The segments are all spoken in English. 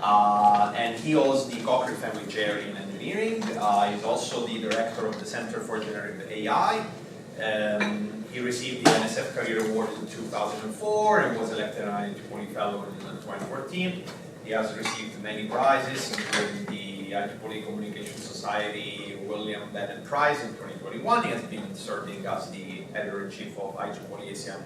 And he holds the Cochran Family Chair in Engineering. He's also the director of the Center for Generative AI. He received the NSF Career Award in 2004 and was elected an IEEE Fellow in 2014. He has received many prizes, including the IEEE Communication Society William Bennett Prize in 2021. He has been serving as the editor-in-chief of IEEE ASEAN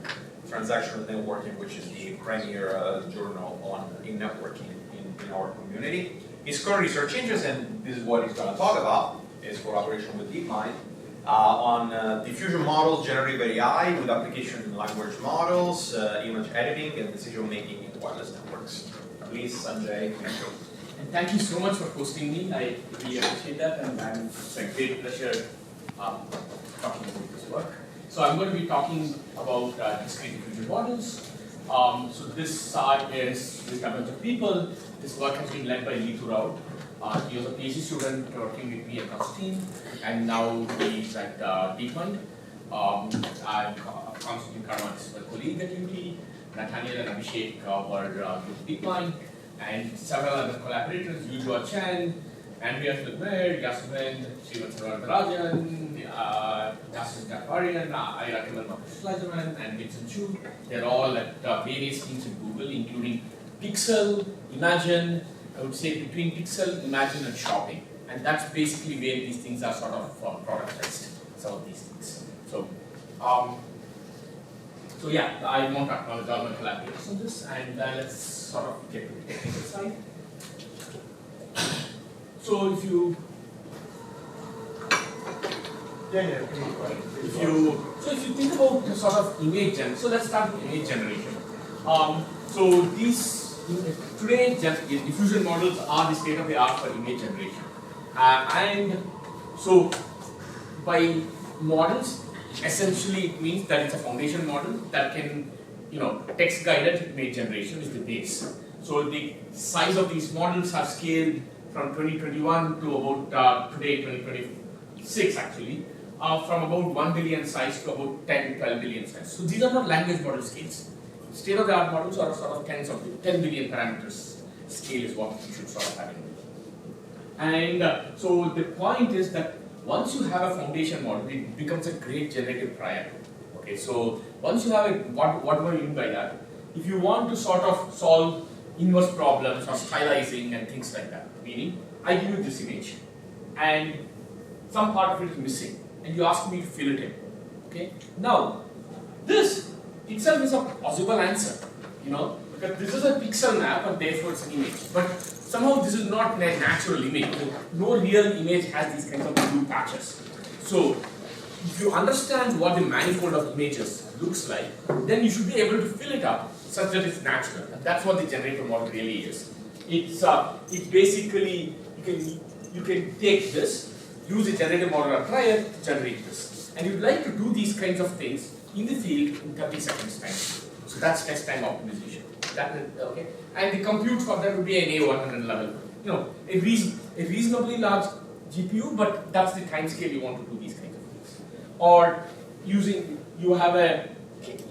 Transactional Networking, which is the premier journal in networking in our community. His current research interests, and this is what he's going to talk about, is collaboration with DeepMind on diffusion models, generative AI with application in language models, image editing, and decision-making in wireless networks. Please, Sanjay. And thank you so much for hosting me. I really appreciate that, and it's a great pleasure talking about this work. So I'm going to be talking about discrete diffusion models. So this side is with a bunch of people. This work has been led by Lee Thurao. He was a PhD student working with me at Constantine, and now he's at DeepMind. I'm Constantine Karman's colleague at UT. Nathaniel and Abhishek were with DeepMind, and several other collaborators, Yujua Chen, Andreas Lemaire, Yasmin, Srivatsan Rajan, Yasmin Jaffarian, Ira Kemal and Vincent Chu. They're all at various teams in Google, including Pixel, Imagine, I would say between Pixel, Imagine, and Shopping. And that's basically where these things are sort of productized, some of these things. So yeah, I want to acknowledge all my collaborators on this, and let's sort of get to the technical side. So if you think about the sort of image generation, so let's start with image generation. So these today diffusion models are the state of the art for image generation, and so by models, essentially it means that it's a foundation model that can, text guided image generation is the base. So the size of these models have scaled from 2021 to about today 2026 actually, from about 1 billion size to about 10 to 12 billion size. So these are not language model scales. State of the art models are sort of 10 billion parameters scale is what you should sort of have in mind. And so the point is that once you have a foundation model, it becomes a great generative prior. Okay, so once you have it, what do I mean by that? If you want to sort of solve inverse problems or stylizing and things like that, meaning I give you this image and some part of it is missing and you ask me to fill it in. Okay, now this itself is a possible answer, because this is a pixel map and therefore it's an image. But somehow this is not a natural image. No real image has these kinds of blue patches. So if you understand what the manifold of images looks like, then you should be able to fill it up such that it's natural. And that's what the generative model really is. It's basically you can take this, use a generative model or prior to generate this. And you'd like to do these kinds of things in the field in 30 seconds time. So that's test time optimization. Okay. And the compute for that would be an A100 level. A reasonably large GPU, but that's the time scale you want to do these kinds of things. Or you have a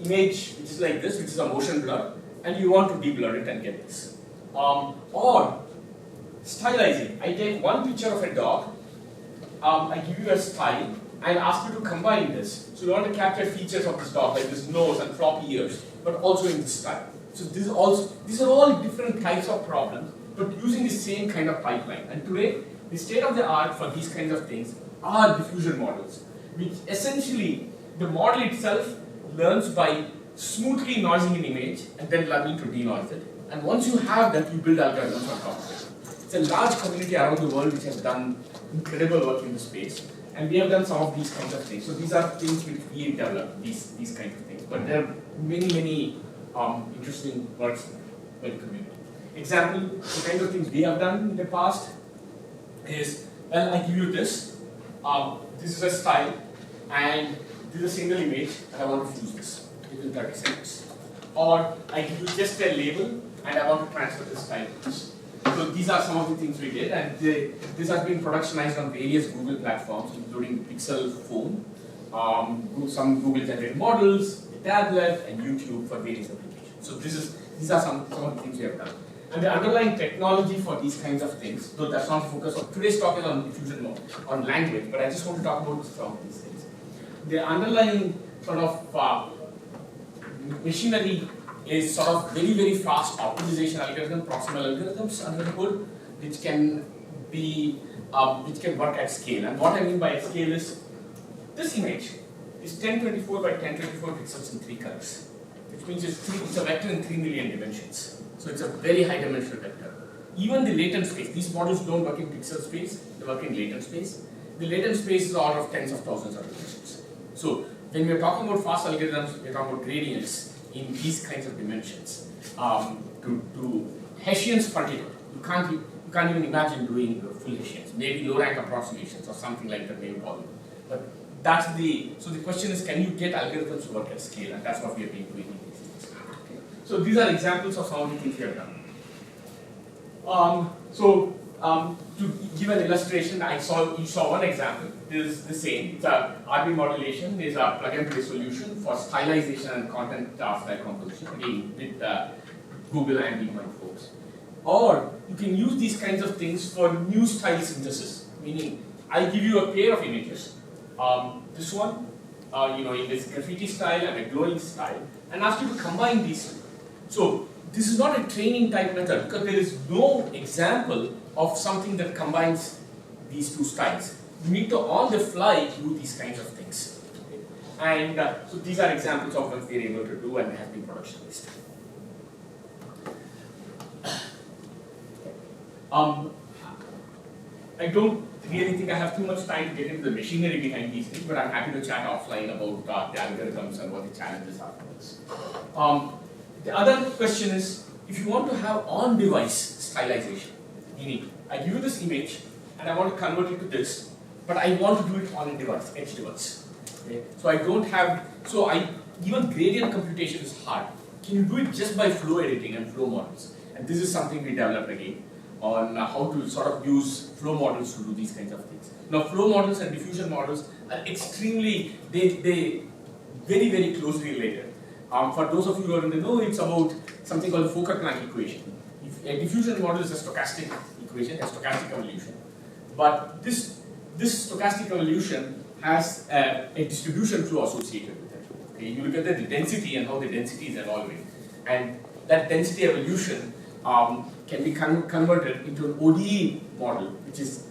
image which is like this, which is a motion blur, and you want to de-blur it and get this. Or stylizing. I take one picture of a dog, I give you a style, and ask you to combine this. So you want to capture features of this dog, like this nose and floppy ears, but also in this style. So these are all different types of problems, but using the same kind of pipeline. And today, the state of the art for these kinds of things are diffusion models, which essentially the model itself learns by smoothly noising an image and then learning to denoise it. And once you have that, you build algorithms on top of it. It's a large community around the world which has done incredible work in this space. And we have done some of these kinds of things. So these are things which we develop, these kinds of things. But there are many interesting works by the community. Example, the kind of things we have done in the past is, well, I give you this. This is a style, and this is a single image, and I want to use this within 30 seconds. Or I give you just a label, and I want to transfer this style to this. So these are some of the things we did, and this has been productionized on various Google platforms, including Pixel phone, some Google generated models, the tablet, and YouTube for various applications. So these are some of the things we have done. And the underlying technology for these kinds of things, though that's not the focus of today's talk is on diffusion on language, but I just want to talk about some of these things. The underlying sort of machinery is sort of very, very fast optimization algorithm, proximal algorithms under the hood, which can be which can work at scale. And what I mean by at scale is this image is 1024 by 1024 pixels in 3 colors, which means it's a vector in 3 million dimensions. So it's a very high dimensional vector. Even the latent space, these models don't work in pixel space, they work in latent space. The latent space is the order of tens of thousands of dimensions. So when we're talking about fast algorithms, we're talking about gradients in these kinds of dimensions. To Hessian's particle, you can't even imagine doing full Hessians, maybe low rank approximations or something like that, maybe possible. But that's so the question is, can you get algorithms to work at scale? And that's what we have been doing in these things. Okay. So these are examples of some of the things we have done. To give an illustration, you saw one example. This is the same. It's a RB modulation. It's a plug-and-play solution for stylization and content style composition, again with Google and DeepMind folks. Or you can use these kinds of things for new style synthesis. Meaning, I give you a pair of images. This one, in this graffiti style and a glowing style, and ask you to combine these two. So this is not a training type method because there is no example of something that combines these two styles. You need to on the fly do these kinds of things. Okay? And so these are examples of what we are able to do and have been productionized. I don't really think I have too much time to get into the machinery behind these things, but I'm happy to chat offline about the algorithms and what the challenges are for this. The other question is, if you want to have on-device stylization, meaning I give you this image and I want to convert it to this, but I want to do it on a device, edge device. Okay? So I don't have, even gradient computation is hard. Can you do it just by flow editing and flow models? And this is something we developed again on how to sort of use flow models to do these kinds of things. Now, flow models and diffusion models are extremely, they very, very closely related. For those of you who are in the know, it's about something called the Fokker-Planck equation. If a diffusion model is a stochastic equation, a stochastic evolution. But this stochastic evolution has a distribution flow associated with it. Okay? You look at the density and how the density is evolving. And that density evolution can be converted into an ODE model, which is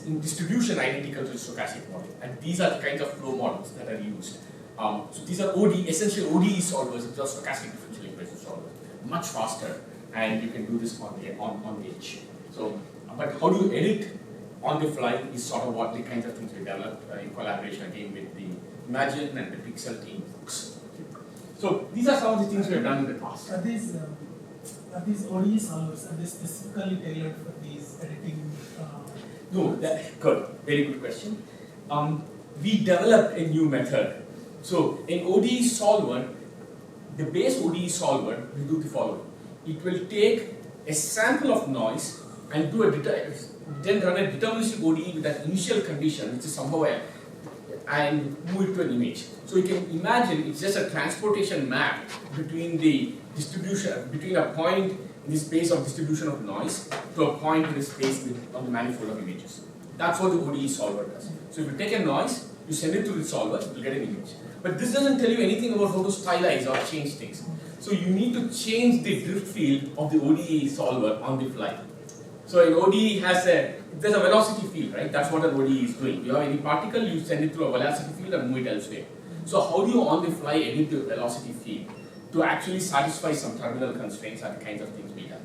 in distribution identical to the stochastic model. And these are the kinds of flow models that are used. So these are essentially ODE solvers, it's a stochastic differential equation solver, much faster, and you can do this on the edge. So, but how do you edit on the fly is sort of what the kinds of things we developed in collaboration again with the Imagine and the Pixel team folks. So these are some of the things we have done in the past. Are these ODE solvers, are they specifically tailored for these editing? No, good, very good question. We developed a new method. So in ODE solver, the base ODE solver will do the following. It will take a sample of noise and then run a deterministic ODE with that initial condition, which is somehow and move it to an image. So you can imagine it's just a transportation map between the distribution, between a point in the space of distribution of noise to a point in the space on the manifold of images. That's what the ODE solver does. So if you take a noise, you send it to the solver, you will get an image. But this doesn't tell you anything about how to stylize or change things. So you need to change the drift field of the ODE solver on the fly. So an ODE there's a velocity field, right? That's what an ODE is doing. You have any particle, you send it through a velocity field and move it elsewhere. So how do you on the fly edit the velocity field to actually satisfy some terminal constraints and the kinds of things we have?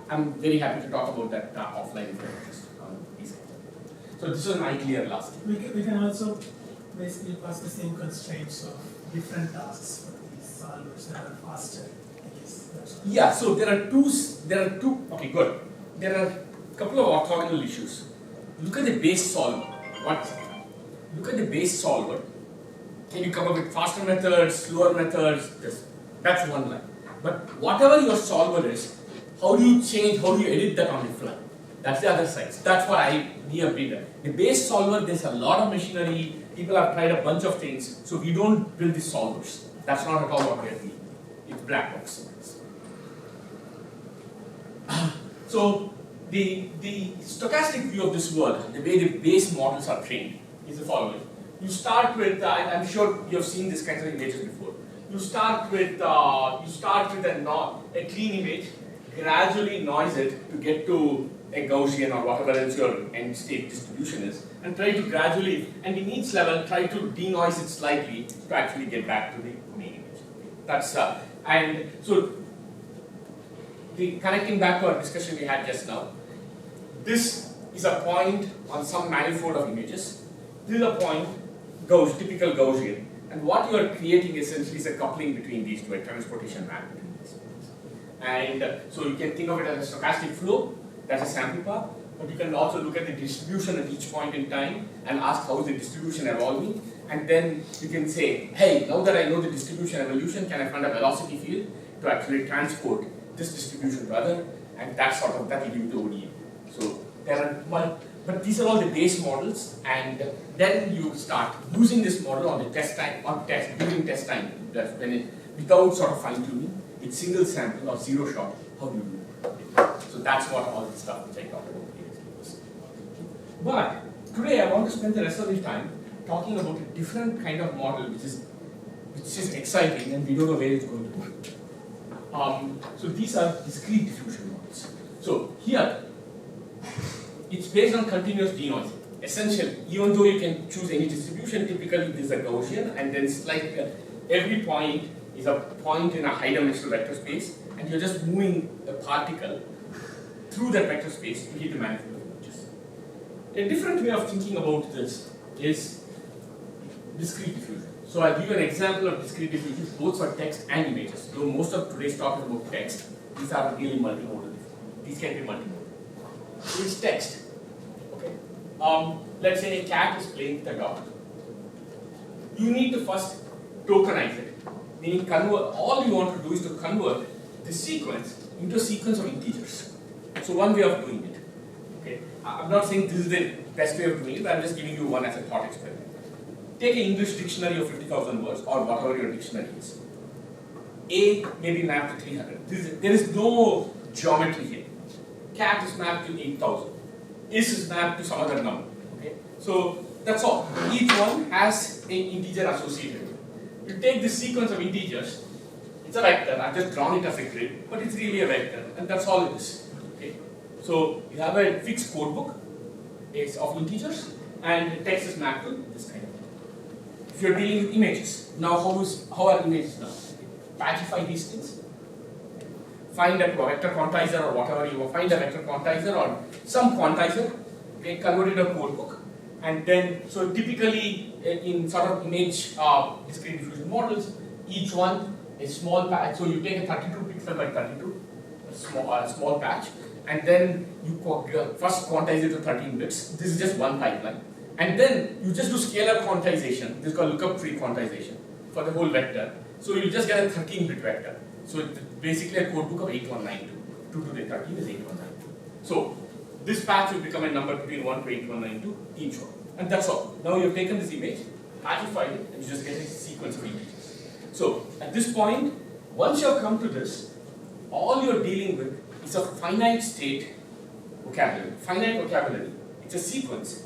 I'm very happy to talk about that offline if you're interested on these kinds of things. So this is an IClear last thing. We can also basically pass the same constraints of different tasks for these solvers that are faster. Yeah, so there are two, okay, good. There are a couple of orthogonal issues. Look at the base solver. Look at the base solver. Can you come up with faster methods, slower methods? That's one line. But whatever your solver is, how do you edit that on the fly? That's the other side. That's what we have done. The base solver, there's a lot of machinery. People have tried a bunch of things. So we don't build the solvers. That's not at all what we are doing. It's black box. So the stochastic view of this world, the way the base models are trained, is the following. You start with, I'm sure you have seen this kind of images before. You start with a clean image, gradually noise it to get to a Gaussian or whatever else your end state distribution is, and try to gradually, and in each level, try to denoise it slightly to actually get back to the main image. That's and so connecting back to our discussion we had just now. This is a point on some manifold of images. This is a point, typical Gaussian, and what you are creating essentially is a coupling between these two, a transportation map between these points. And so you can think of it as a stochastic flow. That's a sample path, but you can also look at the distribution at each point in time and ask how is the distribution evolving, and then you can say, hey, now that I know the distribution evolution, can I find a velocity field to actually transport this distribution to other, and that will give you the ODE. So there are but these are all the base models, and then you start using this model on the test time, during test time, that's when it, without sort of fine tuning, with single sample or zero shot, how do you do it? So that's what all the stuff which I talked about previously was. But today I want to spend the rest of the time talking about a different kind of model which is exciting, and we don't know where it's going to go. So these are discrete diffusion models. So here, it's based on continuous denoising. Essentially, even though you can choose any distribution, typically this is a Gaussian, and then it's like every point is a point in a high-dimensional vector space, and you're just moving a particle through that vector space to hit the manifold of images. A different way of thinking about this is discrete diffusion. So I'll give you an example of discrete diffusion, both for text and images. Though most of today's talk is about text, these are really multimodal. These can be multimodal. So it's text. Okay. Let's say a cat is playing with a dog. You need to first tokenize it, meaning convert. All you want to do is to convert the sequence into a sequence of integers. So one way of doing it. Okay. I'm not saying this is the best way of doing it, but I'm just giving you one as a thought experiment. Take an English dictionary of 50,000 words or whatever your dictionary is. A may be mapped to 300. There is no geometry here. Cat is mapped to 8,000. Is mapped to some other number. Okay? So that's all. Each one has an integer associated with it. You take this sequence of integers, it's a vector. I've just drawn it as a grid, but it's really a vector, and that's all it is. Okay? So you have a fixed codebook of integers, and the text is mapped to this kind of thing. If you're dealing with images, now how are images now? Patchify these things. Find a vector quantizer or whatever you find a vector quantizer or some quantizer, okay, convert it to a codebook, and then so typically in sort of image discrete diffusion models, each one is small patch. So you take a 32 pixel by 32 small patch, and then you first quantize it to 13 bits. This is just one pipeline. And then you just do scalar quantization. This is called lookup tree quantization for the whole vector. So you just get a 13-bit vector. So it's basically a codebook of 8192. 2 to the 13 is 8192. So this patch will become a number between 1 to 8192 each one. And that's all. Now you've taken this image, patchified it, and you just get a sequence of integers. So at this point, once you have come to this, all you're dealing with is a finite state vocabulary. Finite vocabulary. It's a sequence.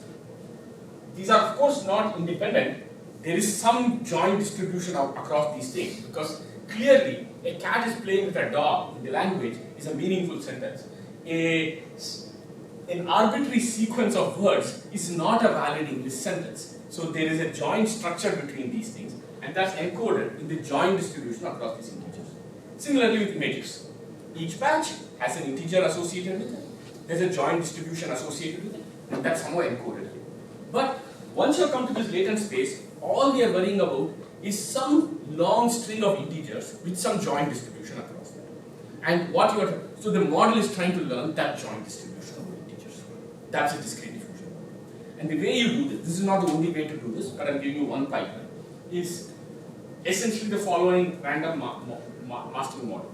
These are of course not independent. There is some joint distribution across these things, because clearly a cat is playing with a dog in the language is a meaningful sentence. An arbitrary sequence of words is not a valid English sentence. So there is a joint structure between these things, and that's encoded in the joint distribution across these integers. Similarly with images. Each patch has an integer associated with it. There's a joint distribution associated with it, and that's somehow encoded here. But once you come to this latent space, all we are worrying about is some long string of integers with some joint distribution across them. And so the model is trying to learn that joint distribution of integers. That's a discrete diffusion model. And the way you do this is not the only way to do this, but I'm giving you one pipeline, is essentially the following random masking model.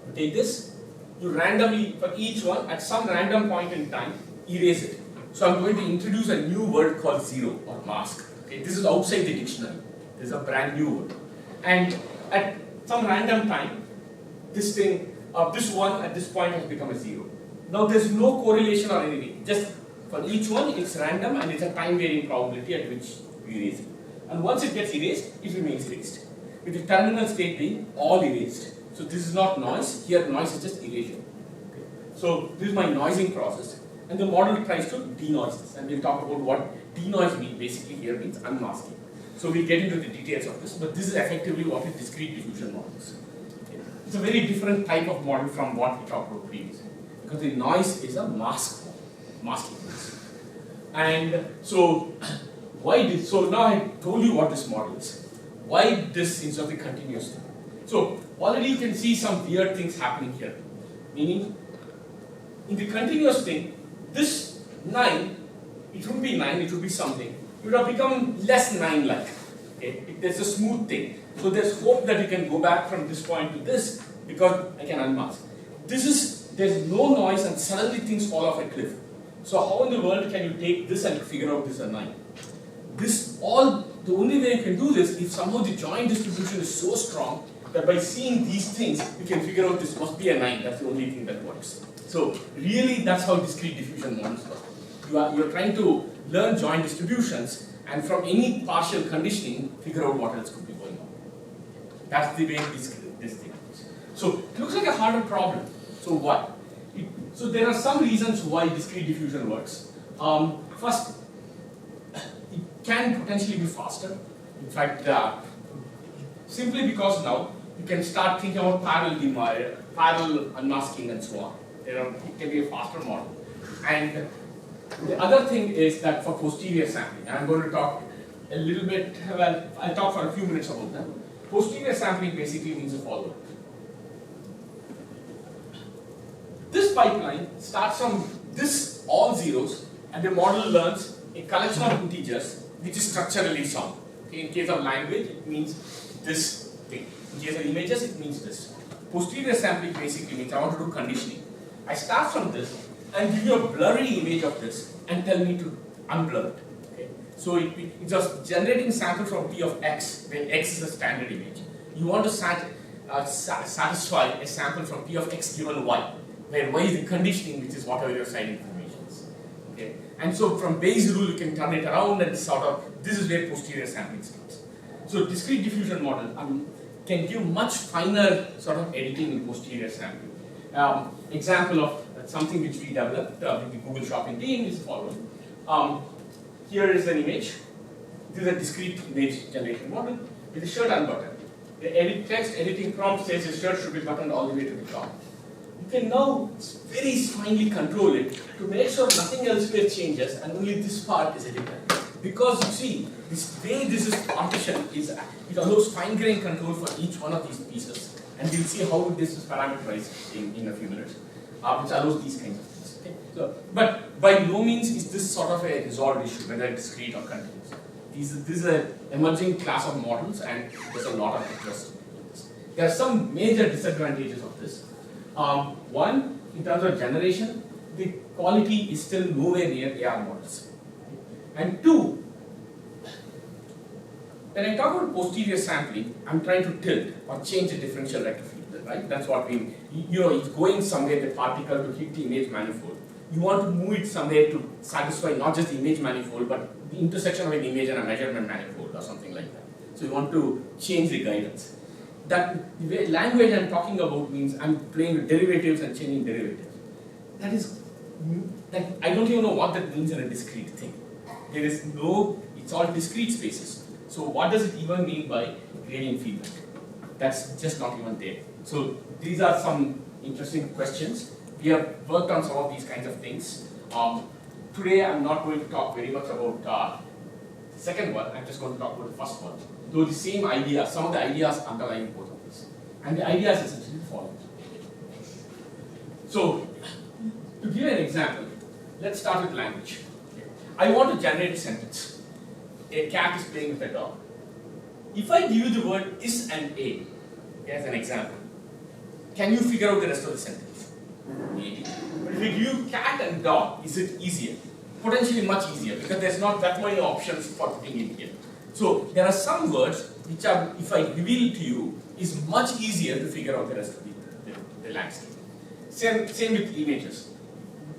You take this, you randomly, for each one, at some random point in time, erase it. So I'm going to introduce a new word called zero or mask. Okay, this is outside the dictionary. This is a brand new word. And at some random time, this thing, this one at this point has become a zero. Now there's no correlation or anything. Just for each one, it's random and it's a time varying probability at which we erase it. And once it gets erased, it remains erased. With the terminal state being all erased. So this is not noise. Here noise is just erasure. Okay. So this is my noising process. And the model tries to denoise this. And we'll talk about what denoise means. Basically here means unmasking. So we'll get into the details of this. But this is effectively what is discrete diffusion models. Okay. It's a very different type of model from what we talked about previously. Because the noise is a masking noise. And so why this? So now I told you what this model is. Why this instead of the continuous thing? So already you can see some weird things happening here. Meaning, in the continuous thing, this 9, it would be 9, it would be something. It would have become less 9-like. Okay? There's a smooth thing. So there's hope that you can go back from this point to this because I can unmask. There's no noise and suddenly things fall off a cliff. So how in the world can you take this and figure out this is a 9? The only way you can do this if somehow the joint distribution is so strong that by seeing these things, you can figure out this must be a 9. That's the only thing that works. So really, that's how discrete diffusion models work. You're trying to learn joint distributions, and from any partial conditioning, figure out what else could be going on. That's the way this thing works. So it looks like a harder problem. So why? So there are some reasons why discrete diffusion works. First, it can potentially be faster. In fact, simply because now you can start thinking about parallel unmasking and so on. It can be a faster model. And the other thing is that for posterior sampling, and I'm going to talk a little bit, well, I'll talk for a few minutes about that. Posterior sampling basically means the following. This pipeline starts from this all zeros, and the model learns a collection of integers which is structurally sound. Okay? In case of language, it means this thing. In case of images, it means this. Posterior sampling basically means I want to do conditioning. I start from this and give you a blurry image of this and tell me to unblur it. Okay? So it's just generating sample from P of X, where X is a standard image. You want to satisfy a sample from P of X given Y, where Y is the conditioning, which is whatever your side information is. Okay? And so from Bayes' rule, you can turn it around and sort of, this is where posterior sampling starts. So discrete diffusion model can give much finer sort of editing in posterior sampling. Example of something which we developed with the Google Shopping team is the following. Here is an image. This is a discrete image generation model with a shirt unbuttoned. The edit text editing prompt says the shirt should be buttoned all the way to the top. You can now very finely control it to make sure nothing else here changes and only this part is edited. Because you see, this way this is partitioned it allows fine-grained control for each one of these pieces. And we'll see how this is parameterized in a few minutes, which allows these kinds of things. Okay? So, but by no means is this sort of a resolved issue, whether it's discrete or continuous. This is an emerging class of models, and there's a lot of interest in this. There are some major disadvantages of this. One, in terms of generation, the quality is still nowhere near AR models. And two, when I talk about posterior sampling, I'm trying to tilt or change the differential vector field, right? That's what it's going somewhere, the particle to hit the image manifold. You want to move it somewhere to satisfy not just the image manifold, but the intersection of an image and a measurement manifold or something like that. So you want to change the guidance. That the way language I'm talking about means I'm playing with derivatives and changing derivatives. I don't even know what that means in a discrete thing. There is no, it's all discrete spaces. So what does it even mean by gradient feedback? That's just not even there. So these are some interesting questions. We have worked on some of these kinds of things. Today I'm not going to talk very much about the second one, I'm just going to talk about the first one. Though the same idea, some of the ideas underlying both of these. And the idea is essentially the following. So, to give an example, let's start with language. I want to generate a sentence. A cat is playing with a dog. If I give you the word is and a as an example, can you figure out the rest of the sentence? Maybe. But if I give you cat and dog, is it easier? Potentially much easier, because there's not that many options for putting in here. So there are some words which are, if I reveal to you, is much easier to figure out the rest of the landscape. Same with images.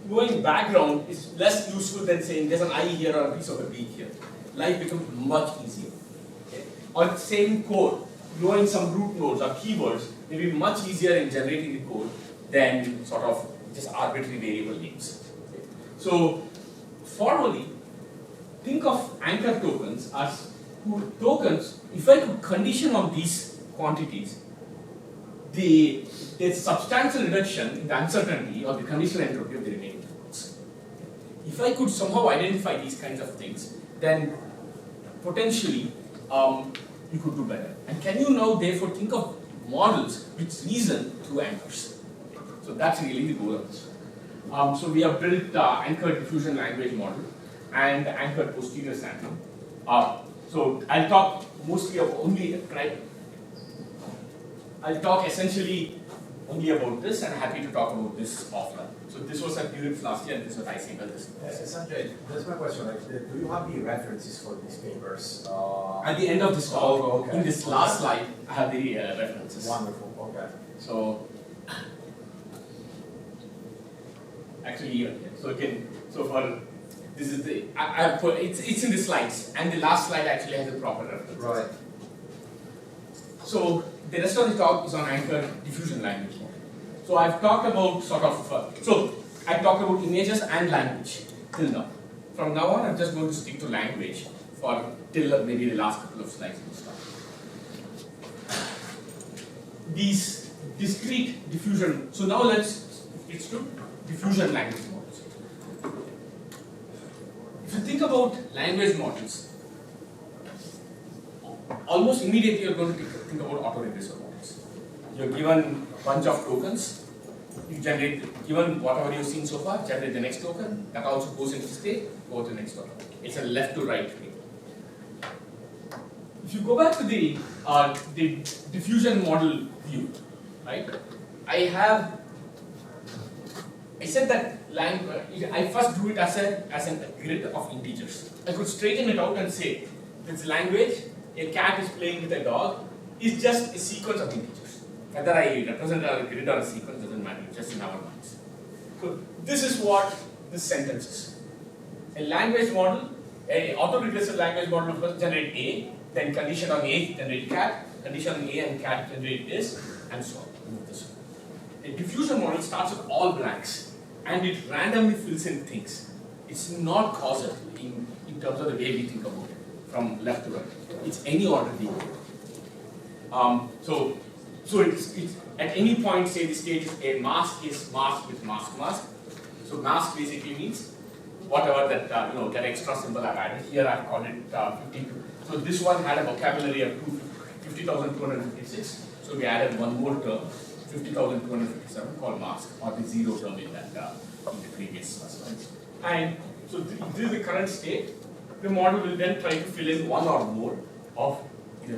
knowing background is less useful than saying there's an eye here or a piece of a beak here. Life becomes much easier. Okay? Or the same code, knowing some root nodes or keywords may be much easier in generating the code than sort of just arbitrary variable names. Okay? So formally, think of anchor tokens as tokens. If I could condition on these quantities, there's substantial reduction in the uncertainty or the conditional entropy of the remaining tokens. If I could somehow identify these kinds of things, then potentially you could do better. And can you now therefore think of models which reason through anchors? So that's really the goal of this. So we have built Anchored Diffusion Language Model and Anchored Posterior Sampling. So I'll talk mostly of I'll talk essentially only about this, and I'm happy to talk about this offline. So this was at DLMs last year, and this was IC this. Sanjay, that's my question. Like, do you have the references for these papers? At the end of this talk, okay. in this last slide, I have the references. Wonderful. Okay. So actually, even here. So again, so for this is the I put it's in the slides, and the last slide actually has the proper references. Right. So the rest of the talk is on Anchored Diffusion Language Model. So I've talked about I talked about images and language till now. From now on, I'm just going to stick to language for till maybe the last couple of slides in this talk. These discrete diffusion. So now let's switch to diffusion language models. If you think about language models, almost immediately you're going to think about autoregressive models. You're given a bunch of tokens, you generate, given whatever you've seen so far, generate the next token, that also goes into state, go to the next token. It's a left to right thing. If you go back to the diffusion model view, right? I said that I first drew it as a grid of integers. I could straighten it out and say, this language, a cat is playing with a dog, is just a sequence of integers. Whether I represent a grid or a sequence doesn't matter, just in our minds. So this is what this sentence is. A language model, an autoregressive language model will generate A, then condition on A generate cat, condition on A and cat generate this, and so on. A diffusion model starts with all blanks, and it randomly fills in things. It's not causal in terms of the way we think about it, from left to right. It's any order being So it's at any point, say the state is a mask is mask with mask. So mask basically means whatever that that extra symbol I've added. Here I've called it 52. So this one had a vocabulary of 50,256. So we added one more term, 50,257, called mask, or the zero term in that in the previous slides. And so this is the current state. The model will then try to fill in one or more of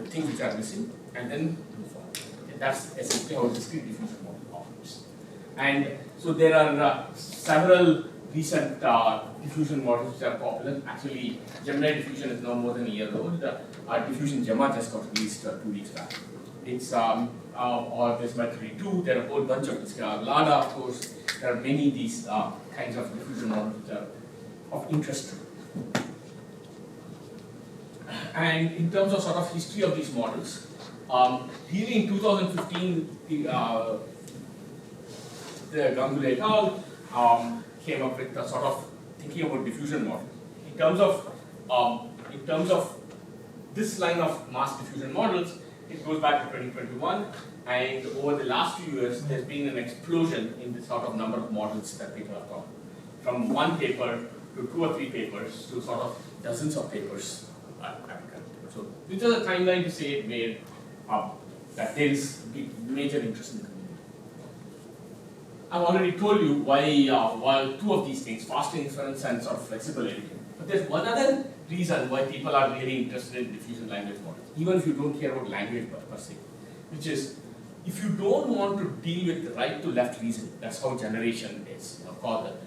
things which are missing, and then move on. Okay, that's essentially how discrete diffusion model operates. And so there are several recent diffusion models which are popular. Actually, Gemini diffusion is now more than a year old. Diffusion Gemma just got released 2 weeks back. It's or there's Mercury 2. There are a whole bunch of these. Lada, of course. There are many of these kinds of diffusion models which are of interest. And in terms of sort of history of these models, really in 2015, the Ganguly et al. Came up with a sort of thinking about diffusion model. In terms of this line of mass diffusion models, it goes back to 2021, and over the last few years, there's been an explosion in the sort of number of models that people have taught. From one paper to 2 or 3 papers to sort of dozens of papers. So this is a timeline to say where that there is major interest in the community. I've already told you why 2 of these things, fast inference and sort of flexible editing. But there's one other reason why people are really interested in diffusion language models, even if you don't care about language per se, which is if you don't want to deal with the right to left reason, that's how generation is called.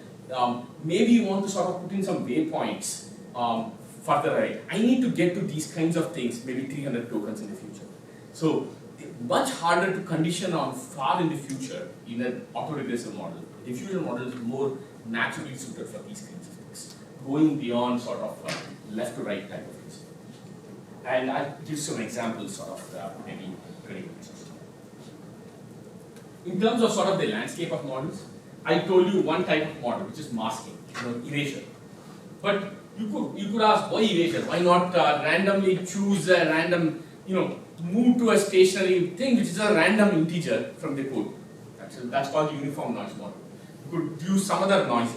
Maybe you want to sort of put in some waypoints further right. I need to get to these kinds of things, maybe 300 tokens in the future. So much harder to condition on far in the future in an autoregressive model diffusion model is more naturally suited for these kinds of things, going beyond sort of left to right type of things. And I'll give some examples sort of maybe pretty interesting. In terms of sort of the landscape of models, I told you one type of model, which is masking, erasure. But you could ask, why erasure? Why not randomly choose a random, move to a stationary thing which is a random integer from the code? That's called uniform noise model. You could use some other noise,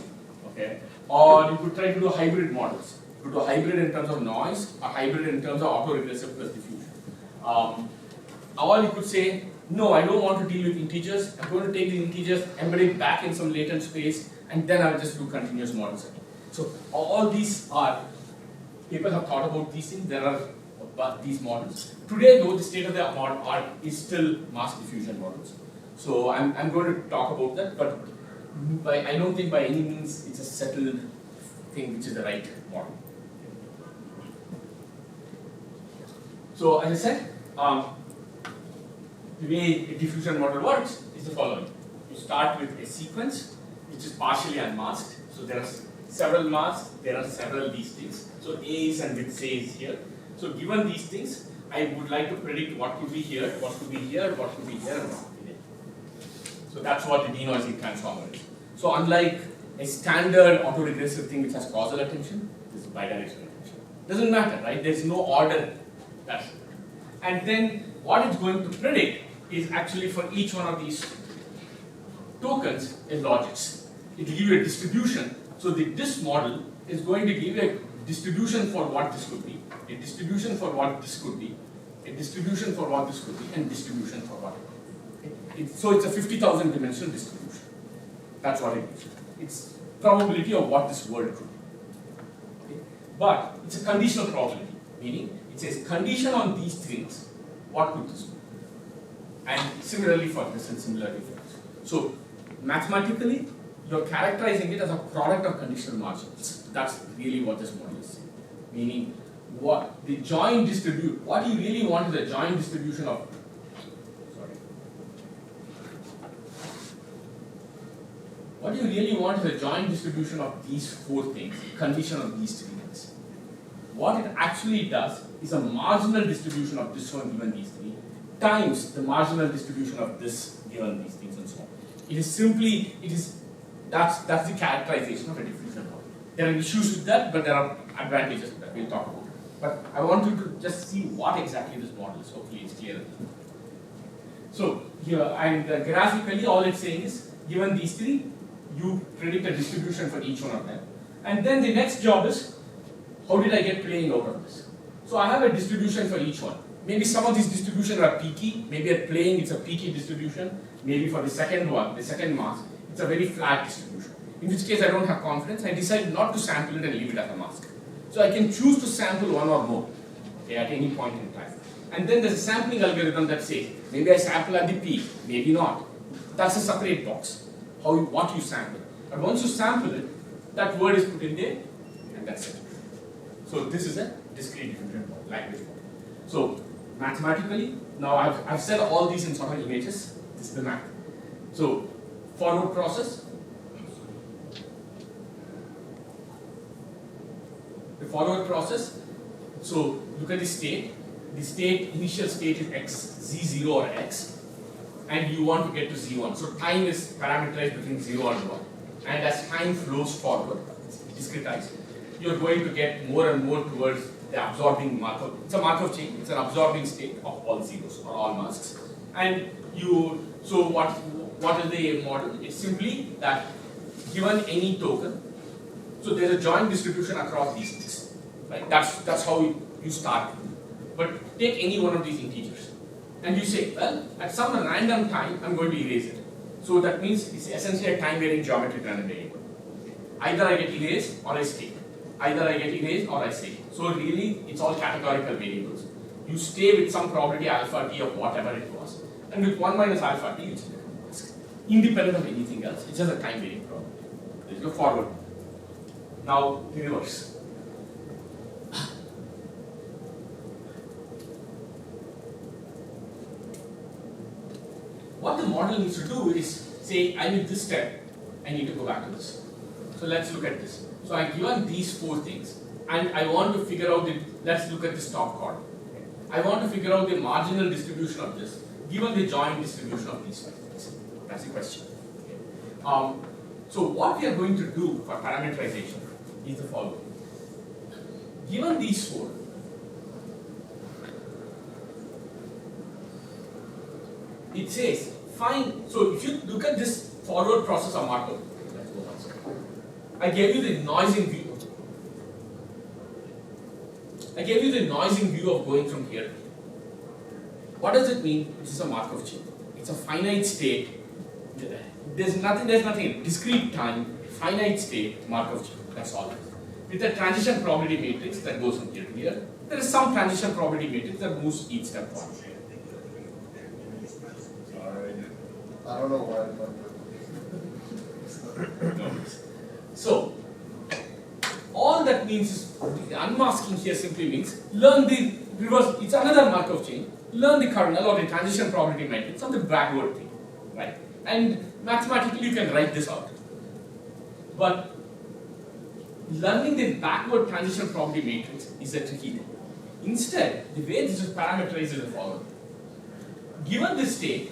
okay? Or you could try to do hybrid models. You could do hybrid in terms of noise, or hybrid in terms of autoregressive plus diffusion. Or you could say, no, I don't want to deal with integers. I'm going to take the integers, embed it back in some latent space, and then I'll just do continuous models again. So all these people have thought about these things. There are these models. Today, though, the state of the art is still mask diffusion models. So I'm going to talk about that, but I don't think by any means it's a settled thing which is the right model. So as I said, the way a diffusion model works is the following. You start with a sequence which is partially unmasked. So there are several masks, there are several these things. So A is and with A is here. So given these things, I would like to predict what could be here, what could be here, what could be here, and what could be there. So that's what the denoising transformer is. So unlike a standard autoregressive thing which has causal attention, this is bidirectional attention. Doesn't matter, right? There's no order. And then what it's going to predict is actually for each one of these tokens is logics. It will give you a distribution. So this model is going to give you a distribution for what this could be, a distribution for what this could be, a distribution for what this could be, and distribution for what it could be. So it's a 50,000 dimensional distribution. That's what it is. It's probability of what this world could be. Okay? But it's a conditional probability, meaning it says condition on these things, what could this be? And similarly for this and similarly for this. So mathematically, you're characterizing it as a product of conditional marginals. That's really what this model is saying. Meaning, what you really want is a joint distribution of, what you really want is a joint distribution of these four things, condition of these three things. What it actually does is a marginal distribution of this one given these three, times the marginal distribution of this given these things and so on. That's the characterization of a diffusion model. There are issues with that, but there are advantages with that. We'll talk about it. But I want you to just see what exactly this model is. Hopefully it's clear. So here, and graphically, all it's saying is, given these three, you predict a distribution for each one of them. And then the next job is, how did I get playing out of this? So I have a distribution for each one. Maybe some of these distributions are peaky. Maybe at playing it's a peaky distribution. Maybe for the second one, the second mask, it's a very flat distribution. In which case I don't have confidence. I decide not to sample it and leave it as a mask. So I can choose to sample one or more, okay, at any point in time. And then there's a sampling algorithm that says, maybe I sample at the peak, maybe not. That's a separate box, what you sample. But once you sample it, that word is put in there, and that's it. So this is a discrete diffusion language model. So mathematically, now I've said all these in sort of images. This is the math. So forward process. The forward process. So look at the state. The initial state is x, z0 or x, and you want to get to z1. So time is parameterized between 0 and 1. And as time flows forward, discretized, you're going to get more and more towards the absorbing Markov. It's a Markov chain. It's an absorbing state of all zeros or all masks. And so what is the model? It's simply that given any token, so there's a joint distribution across these things. Right? That's how you start. But take any one of these integers, and you say, well, at some random time, I'm going to erase it. So that means it's essentially a time-varying geometric random variable. Either I get erased or I stay. Either I get erased or I stay. So really, it's all categorical variables. You stay with some probability alpha t of whatever it was, and with 1 minus alpha t, it's independent of anything else. It's just a time-varying probability. There is no forward. Now the reverse. What the model needs to do is say, I'm in this step, I need to go back to this. So let's look at this. So I've given these 4 things, and I want to figure out let's look at this top column. I want to figure out the marginal distribution of this, given the joint distribution of these 5 things. That's the question. So what we are going to do for parameterization is the following. Given these 4, it says find. So if you look at this forward process of Markov, let's go once. I gave you the noising view. I gave you the noising view of going from here. What does it mean? It is a Markov chain. It's a finite state. There's nothing. Discrete time, finite state, Markov chain. That's all it is. With a transition probability matrix that goes from here to here, there is some transition probability matrix that moves each step forward. I don't know why. So, all that means is, the unmasking here simply means learn the reverse, it's another Markov chain, learn the kernel or the transition probability matrix on the backward thing, right? And mathematically you can write this out. But learning the backward transition probability matrix is a tricky thing. Instead, the way this is parameterized is the following. Given this state,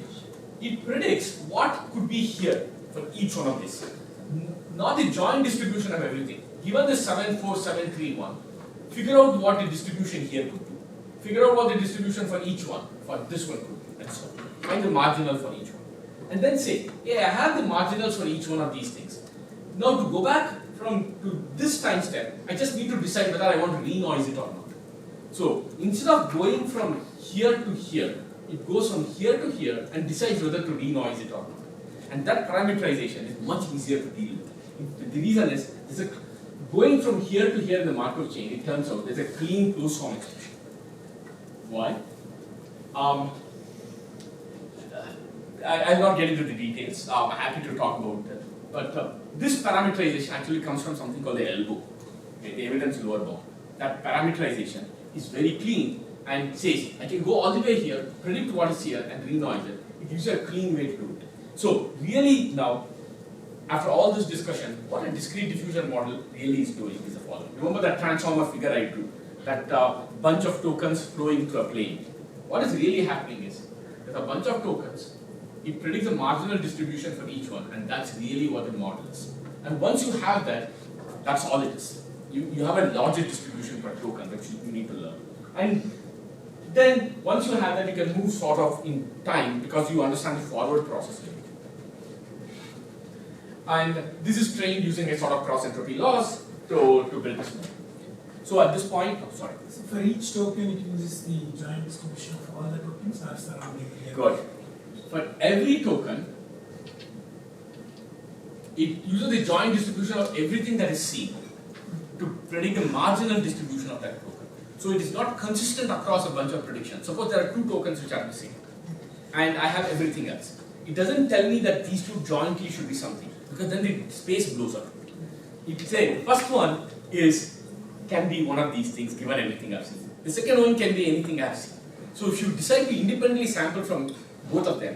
it predicts what could be here for each one of these. Not the joint distribution of everything. Given the 74731, figure out what the distribution here could be. Figure out what the distribution for each one, for this one could be, and so on. Find the marginal for each one. And then say, hey, I have the marginals for each one of these things. Now to go back to this time step, I just need to decide whether I want to renoise it or not. So instead of going from here to here, it goes from here to here and decides whether to renoise it or not. And that parameterization is much easier to deal with. The reason is, going from here to here in the Markov chain, it turns out there's a clean closed form expression. Why? I'll not get into the details. I'm happy to talk about that. But this parameterization actually comes from something called the elbow, okay, the evidence lower bound. That parameterization is very clean and says, I can go all the way here, predict what is here, and renoise it. It gives you a clean way to do it. So really now, after all this discussion, what a discrete diffusion model really is doing is the following. Remember that transformer figure I drew, that bunch of tokens flowing through a plane. What is really happening is, there's a bunch of tokens, it predicts a marginal distribution for each one, and that's really what the model is. And once you have that, that's all it is. You have a logic distribution per token that you need to learn. And then, once you have that, you can move sort of in time because you understand the forward processing. And this is trained using a sort of cross entropy laws to build this model. So at this point, oh, sorry. So for each token, it uses the joint distribution of all the tokens or surrounding the Good. For every token, it uses the joint distribution of everything that is seen to predict the marginal distribution of that token. So it is not consistent across a bunch of predictions. Suppose there are 2 tokens which are the same, and I have everything else. It doesn't tell me that these 2 jointly should be something, because then the space blows up. It says the first one can be one of these things given anything I've seen. The second one can be anything I've seen. So if you decide to independently sample from both of them,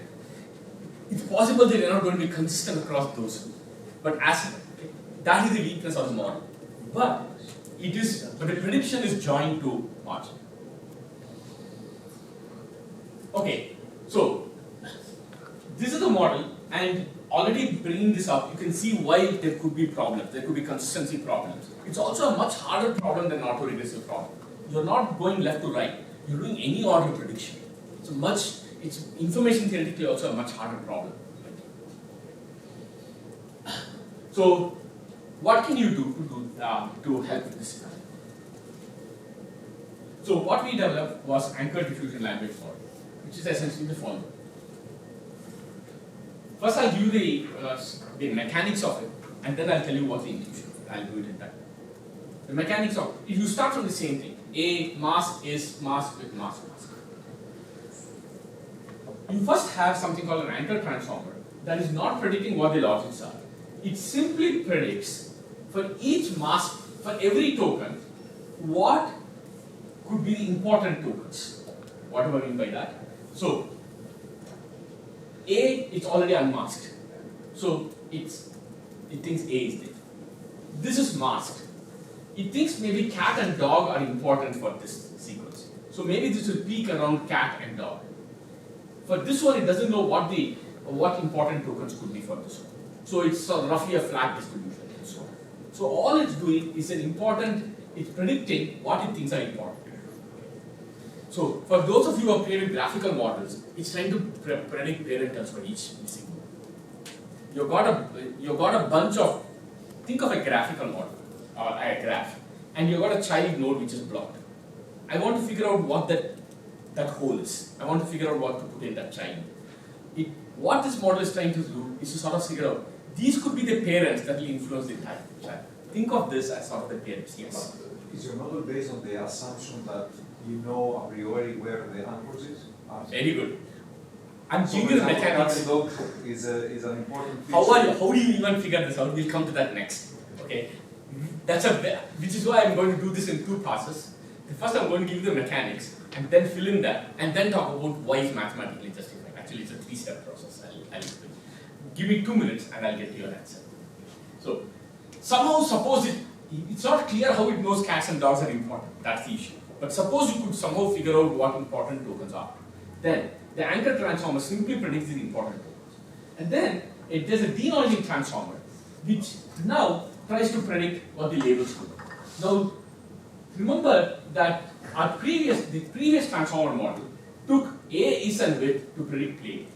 it's possible that they're not going to be consistent across those. But that is the weakness of the model. But the prediction is joined to margin. Okay, so this is the model, and already bringing this up, you can see why there could be problems. There could be consistency problems. It's also a much harder problem than an autoregressive problem. You're not going left to right. You're doing any order prediction. It's information theoretically also a much harder problem. So, what can you do to help with this? So, what we developed was Anchored Diffusion Language Model, which is essentially the following. First, I'll give you the mechanics of it, and then I'll tell you what the intuition is. I'll do it in time. The mechanics of it, you start from the same thing. A mask is mask with mask. You first have something called an anchor transformer that is not predicting what the logics are. It simply predicts for each mask, for every token, what could be the important tokens. What do I mean by that? So, A, it's already unmasked. So, it's it thinks A is there. This is masked. It thinks maybe cat and dog are important for this sequence. So maybe this will peak around cat and dog. For this one, it doesn't know what important tokens could be for this one. So it's roughly a flat distribution and so on. So all it's doing is it's predicting what it thinks are important. So for those of you who have created graphical models, it's trying to predict parentals for each missing node. You've got a bunch of, think of a graphical model or a graph, and you've got a child node which is blocked. I want to figure out what that hole is. I want to figure out what to put in that child. What this model is trying to do is to sort of figure out these could be the parents that will influence the entire child. Think of this as sort of the parents. Yes. Is your model based on the assumption that you know a priori where the anchors is? Very good. I'm giving you the mechanics. Is an important feature. How do you even figure this out? We'll come to that next. Okay. Which is why I'm going to do this in two passes. First, I'm going to give you the mechanics, and then fill in that, and then talk about why it's mathematically justified. Actually, it's a three-step process. I'll explain. Give me 2 minutes, and I'll get you your answer. So, somehow, suppose it's not clear how it knows cats and dogs are important. That's the issue. But suppose you could somehow figure out what important tokens are. Then, the anchor transformer simply predicts the important tokens. And then, there's a denoising transformer, which now tries to predict what the labels could be. Now, remember that the previous transformer model took A, is, and width to predict plane.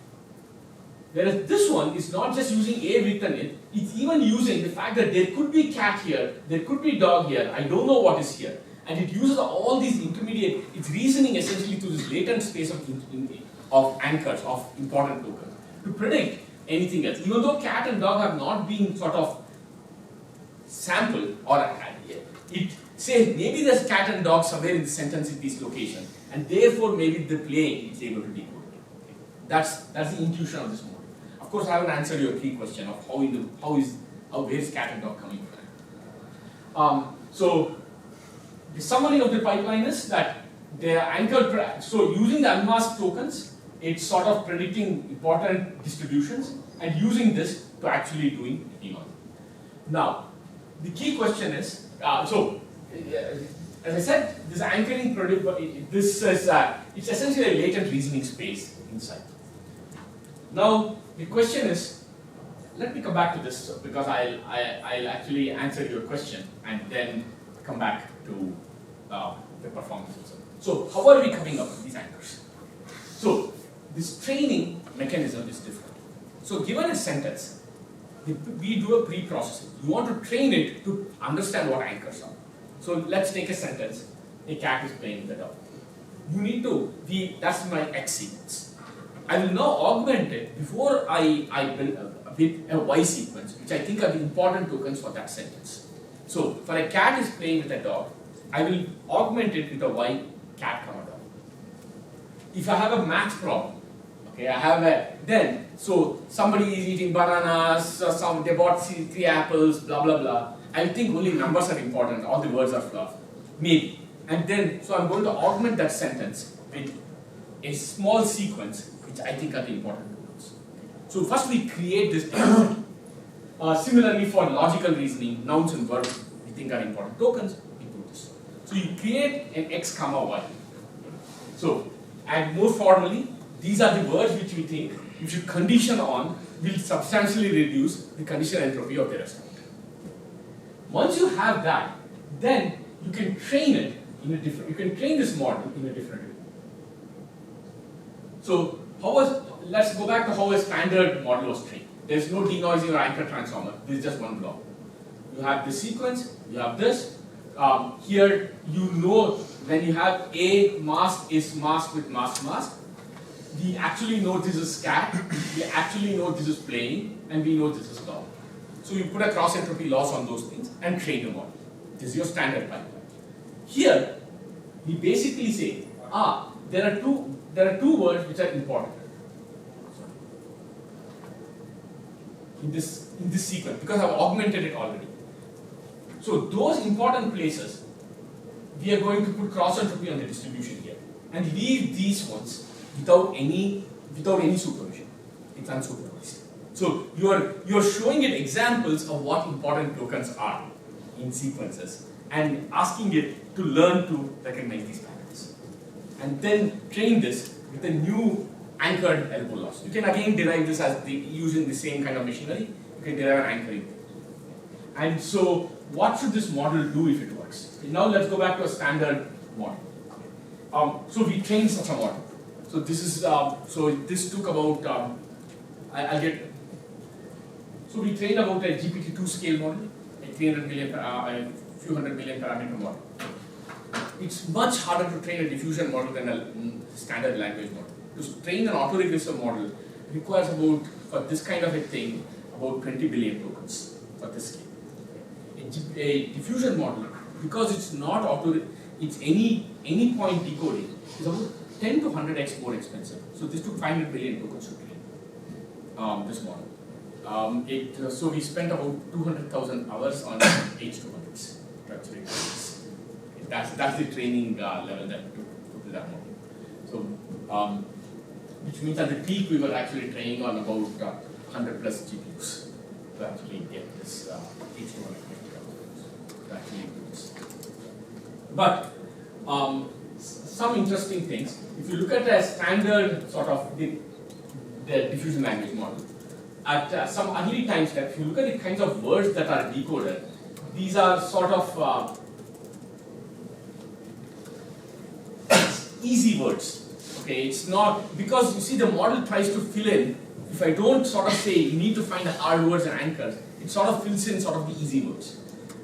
Whereas this one is not just using A, width, and it, it's even using the fact that there could be cat here, there could be dog here, I don't know what is here. And it uses all these intermediate, it's reasoning essentially to this latent space of anchors, of important tokens, to predict anything else. Even though cat and dog have not been sort of sampled, or it says maybe there's cat and dog somewhere in the sentence in this location, and therefore maybe the plane is able to decode it. That's the intuition of this model. Of course, I haven't answered your key question of where is cat and dog coming from. So the summary of the pipeline is that they are anchored. So using the unmasked tokens, it's sort of predicting important distributions, and using this to actually doing denoising. Now, the key question is as I said, this anchoring it's essentially a latent reasoning space inside. Now, the question is, let me come back to this because I'll actually answer your question and then come back to the performance itself. So, how are we coming up with these anchors? So, this training mechanism is different. So, given a sentence, we do a pre-processing. You want to train it to understand what anchors are. So let's take a sentence. A cat is playing with a dog. You need to that's my X sequence. I will now augment it before I build with a Y sequence, which I think are the important tokens for that sentence. So for a cat is playing with a dog, I will augment it with a Y cat comma dog. If I have a math problem, okay, so somebody is eating bananas, they bought 3 apples, blah blah blah. I think only numbers are important, all the words are fluff. Maybe. And then, so I'm going to augment that sentence with a small sequence, which I think are the important tokens. So first we create this. Similarly for logical reasoning, nouns and verbs, we think are important tokens, we put this. So you create an X comma Y. So, and more formally, these are the words which we think you should condition on will substantially reduce the conditional entropy of the restaurant. Once you have that, then you can train it you can train this model in a different way. So let's go back to how a standard model was trained. There's no denoising or anchor transformer, this is just one block. You have this sequence, you have this. Here you know when you have A mask is masked with mask. We actually know this is cat, we actually know this is playing, and we know this is dog. So you put a cross entropy loss on those things and train the model. This is your standard pipeline. Here, we basically say, there are two words which are important in this sequence because I've augmented it already. So those important places, we are going to put cross entropy on the distribution here and leave these ones without any supervision. It's unsupervised. So you're showing it examples of what important tokens are in sequences and asking it to learn to recognize these patterns. And then train this with a new anchored elbow loss. You can again derive this as using the same kind of machinery. You can derive an anchoring. And so what should this model do if it works? Okay, now let's go back to a standard model. So we trained such a model. So this is so this took about I'll get. So we trained about a GPT-2 scale model, a 300 million, a few hundred million parameter model. It's much harder to train a diffusion model than a standard language model. To train an autoregressive model requires about, for this kind of a thing, about 20 billion tokens for this scale. A diffusion model, because it's not it's any point decoding, is about 10 to 100x more expensive. So this took 500 billion tokens to train this model. So we spent about 200,000 hours on H200s to actually train this. That's the training level that we took to that model. So which means at the peak we were actually training on about 100 plus GPUs to actually get this H200 to actually do this. But some interesting things. If you look at a standard sort of the diffusion language model, at some early time step, if you look at the kinds of words that are decoded, these are sort of easy words. Okay, it's not, because you see the model tries to fill in. If I don't sort of say you need to find the hard words and anchors, it sort of fills in sort of the easy words.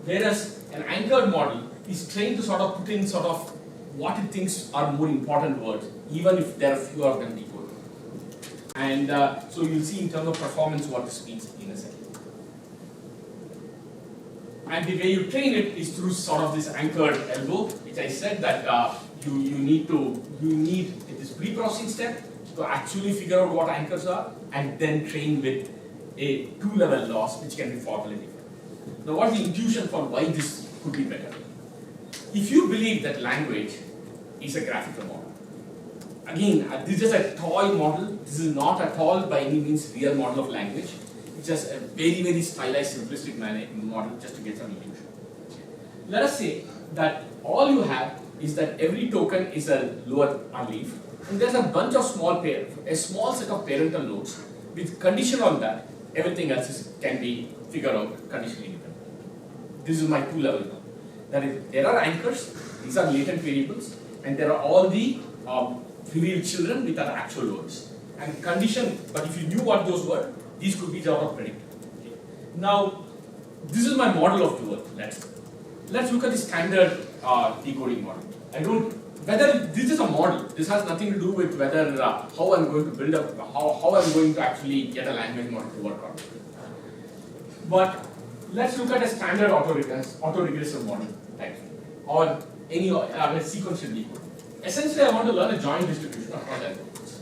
Whereas an anchored model is trained to sort of put in sort of what it thinks are more important words, even if there are fewer of them decoded. And so you'll see in terms of performance what this means in a second. And the way you train it is through sort of this anchored elbow, which I said that you need this pre-processing step to actually figure out what anchors are, and then train with a two-level loss, which can be formally defined. Now, what's the intuition for why this could be better? If you believe that language is a graphical model, again, this is a toy model. This is not at all by any means real model of language. It's just a very, very stylized, simplistic model just to get some illusion. Let us say that all you have is that every token is a lower leaf, and there's a bunch of a small set of parental nodes. With condition on that, everything else can be figured out conditionally independent. This is my two-level model. That is, there are anchors, these are latent variables, and there are all the revealed children with our actual words. And condition, but if you knew what those were, these could be sort of predicted. Okay. Now, this is my model of the world. Let's look at the standard decoding model. Whether this is a model, this has nothing to do with whether how I'm going to build up, how I'm going to actually get a language model to work on. But let's look at a standard autoregressive model type, or any sequential decoding. Essentially, I want to learn a joint distribution across algorithms.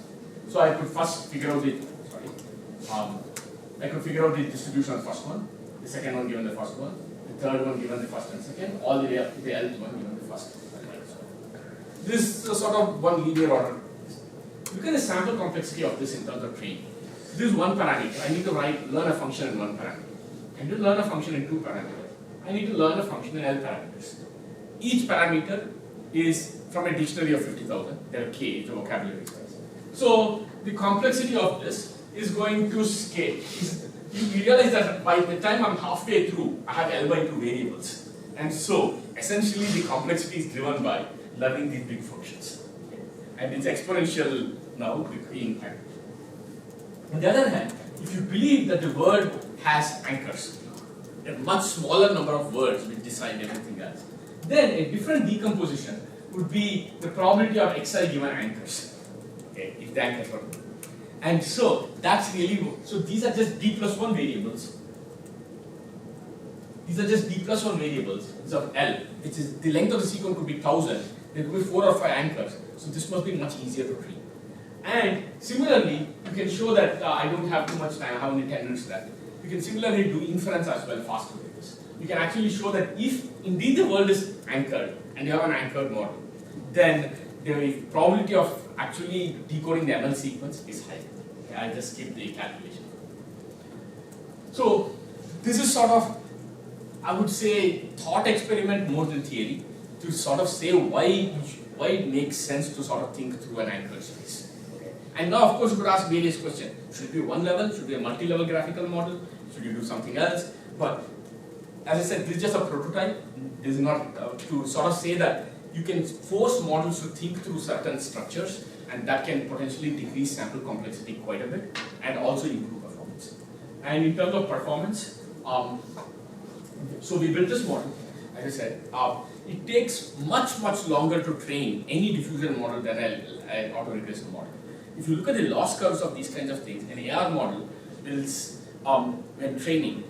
So I could first figure out the distribution of the first one, the second one given the first one, the third one given the first and second, all the way up to the nth one given the first. This is sort of one linear order. Look at the sample complexity of this in terms of training. This is one parameter. I need to learn a function in one parameter. I need to learn a function in two parameters. I need to learn a function in L parameters. Each parameter is from a dictionary of 50,000. There are K, the vocabulary size. So the complexity of this is going to scale. You realize that by the time I'm halfway through, I have L by 2 variables. And so essentially the complexity is driven by learning these big functions. And it's exponential now in time. On the other hand, if you believe that the word has anchors, a much smaller number of words which decide everything else, then a different decomposition would be the probability of xi given anchors. Okay, if the anchors are good. And so that's really, so these are just d plus 1 variables. These are just d plus 1 variables of L, which is the length of the sequence could be 1000. There could be 4 or 5 anchors. So this must be much easier to treat. And similarly, you can show that I don't have too much time, I have only 10 minutes left. You can similarly do inference as well faster with this. You can actually show that if indeed the world is anchored and you have an anchored model, then the probability of actually decoding the ML sequence is high. Okay, I'll just skip the calculation. So this is sort of, I would say, thought experiment more than theory to sort of say why it makes sense to sort of think through an anchored space. Okay. And now, of course, you could ask various questions. Should it be one level? Should it be a multi-level graphical model? Should you do something else? But as I said, this is just a prototype. This is not to sort of say that you can force models to think through certain structures, and that can potentially decrease sample complexity quite a bit and also improve performance. And in terms of performance, so we built this model, as I said. It takes much longer to train any diffusion model than an autoregressive model. If you look at the loss curves of these kinds of things, an AR model is, when training,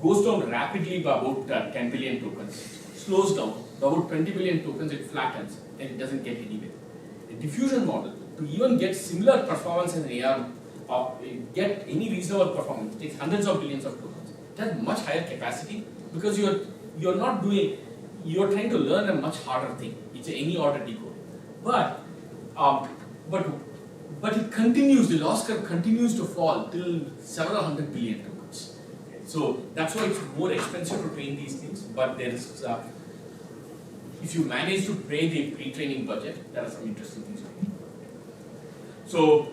goes down rapidly by about 10 billion tokens, slows down, by about 20 billion tokens it flattens, and it doesn't get anywhere. A diffusion model, to even get similar performance as an AR, get any reasonable performance, it takes hundreds of billions of tokens. It has much higher capacity because you're trying to learn a much harder thing. It's any order decoding. But it continues, the loss curve continues to fall till several hundred billion tokens. So that's why it's more expensive to train these things, but there is, if you manage to pay the pre-training budget, there are some interesting things to do. So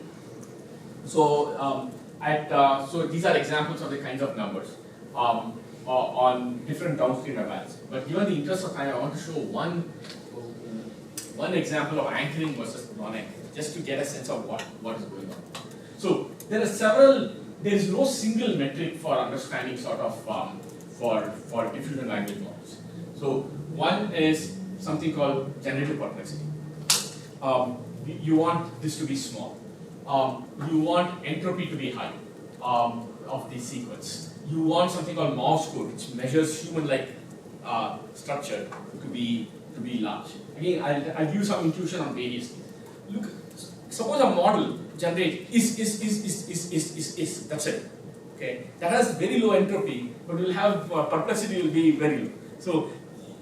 these are examples of the kinds of numbers on different downstream events. But given the interest of time, I want to show one example of anchoring versus non-anchoring, just to get a sense of what is going on. So there is no single metric for understanding sort of for diffusion language models. So one is something called generative perplexity. You want this to be small. You want entropy to be high of the sequence. You want something called MAUVE score, which measures human-like structure to be large. Again, I'll give you some intuition on various things. Look, suppose a model generates is, that's it. Okay, that has very low entropy, but will have perplexity will be very low. So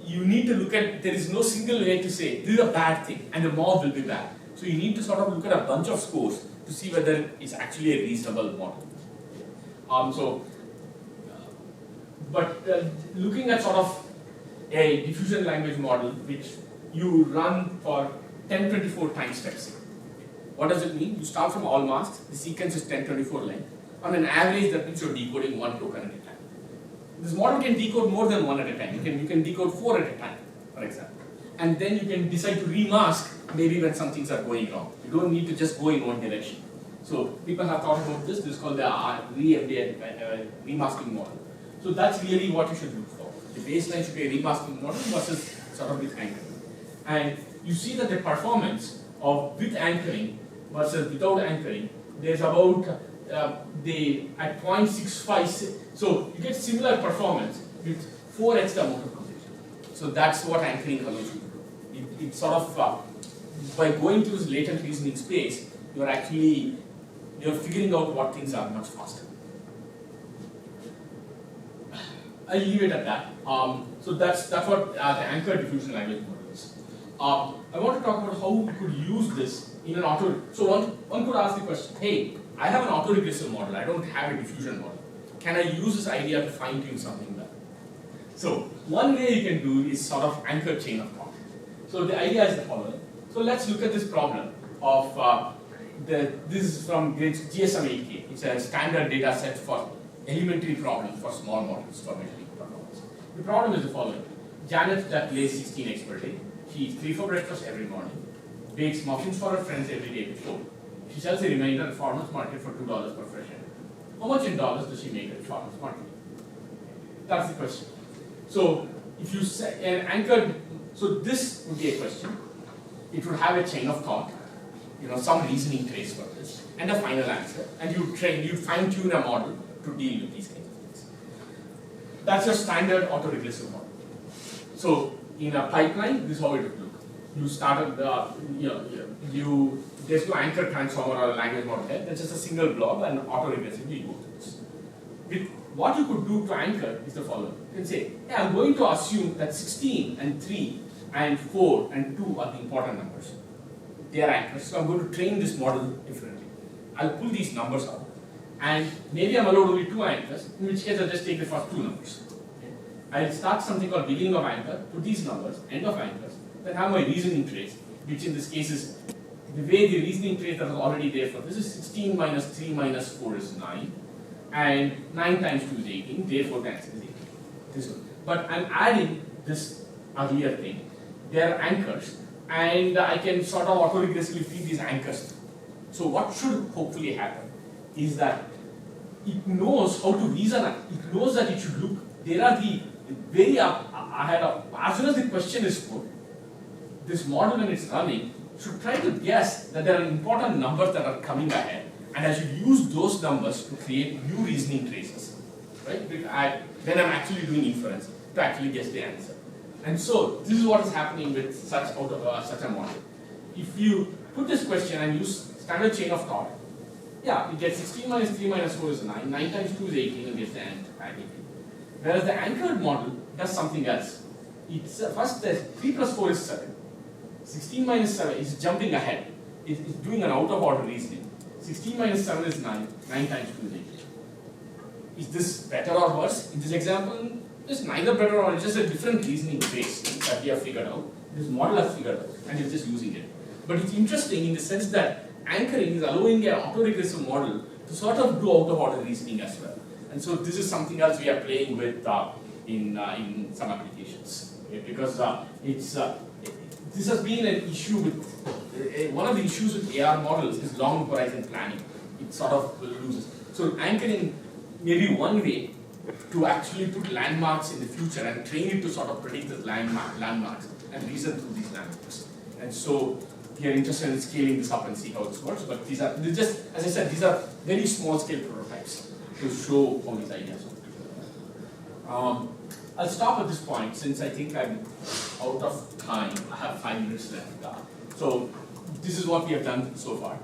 you need to look at, there is no single way to say this is a bad thing and the MAUVE will be bad. So you need to sort of look at a bunch of scores to see whether it's actually a reasonable model. Looking at sort of a diffusion language model which you run for 1024 time steps. What does it mean? You start from all masks, the sequence is 1024 length. On an average, that means you're decoding one token at a time. This model can decode more than one at a time. You can decode 4 at a time, for example. And then you can decide to remask maybe when some things are going wrong. You don't need to just go in one direction. So people have thought about this. This is called the remasking model. So that's really what you should look for. The baseline should be a remasking model versus sort of with anchoring. And you see that the performance of with anchoring versus without anchoring, there's about at 0.65. So you get similar performance with 4x the amount of computation. So that's what anchoring allows you to do. It's sort of by going through this latent reasoning space, you're figuring out what things are much faster. I'll leave it at that. So that's what the anchored diffusion language model is. I want to talk about how we could use this in an auto. So one could ask the question, hey, I have an autoregressive model. I don't have a diffusion model. Can I use this idea to fine-tune something better? So one way you can do is sort of anchored chain of thought. So the idea is the following. So let's look at this problem of this is from GSM-8K. It's a standard data set for elementary problems for small models for measuring performance. The problem is the following. Janet that lays 16 eggs per day. She eats 3 for breakfast every morning. Bakes muffins for her friends every day before. She sells the remainder at farmer's market for $2 per fresh egg. How much in dollars does she make at the farmer's market? That's the question. So if you say an anchored, so this would be a question. It would have a chain of thought, some reasoning trace for this, and a final answer. And you fine-tune a model to deal with these kinds of things. That's your standard autoregressive model. So in a pipeline, this is how it would look. You started, there's no anchor transformer or a language model there. That's just a single blob and autoregressively you go through this. With what you could do to anchor is the following. You can say, hey, I'm going to assume that 16 and 3 and 4 and 2 are the important numbers. They are anchors, so I'm going to train this model differently. I'll pull these numbers out. and maybe I'm allowed only 2 anchors, in which case I'll just take the first 2 numbers. Okay? I'll start something called beginning of anchor, put these numbers, end of anchors, then have my reasoning trace, which in this case is the way the reasoning trace that was already there for this is 16 minus 3 minus 4 is 9, and 9 times 2 is 18, therefore the answer is 18. This one. But I'm adding this earlier thing. They are anchors, and I can sort of autoregressively feed these anchors. So what should hopefully happen is that it knows how to reason. It knows that it should look. There are the very as soon as the question is put, this model when it's running should try to guess that there are important numbers that are coming ahead, and I should use those numbers to create new reasoning traces, right? Then I'm actually doing inference to actually guess the answer. And so this is what is happening with such a model. If you put this question and use standard chain of thought, yeah, you get 16 minus 3 minus 4 is 9, 9 times 2 is 18, and gets the answer 18. Whereas the anchored model does something else. It's first the 3 plus 4 is 7. 16 minus 7 is jumping ahead. It's doing an out of order reasoning. 16 minus 7 is 9, 9 times 2 is 18. Is this better or worse? In this example, it's neither better or it's just a different reasoning base that we have figured out. This model has figured out, and it's just using it. But it's interesting in the sense that anchoring is allowing an autoregressive model to sort of do out of order reasoning as well. And so this is something else we are playing with in some applications. Okay? Because this has been an issue with, one of the issues with AR models is long horizon planning. It sort of loses. So anchoring may be one way to actually put landmarks in the future and train it to sort of predict the landmarks and reason through these landmarks. And so we are interested in scaling this up and see how this works. But these are just, as I said, these are very small scale prototypes to show how these ideas work. I'll stop at this point since I think I'm out of time. I have 5 minutes left. So this is what we have done so far.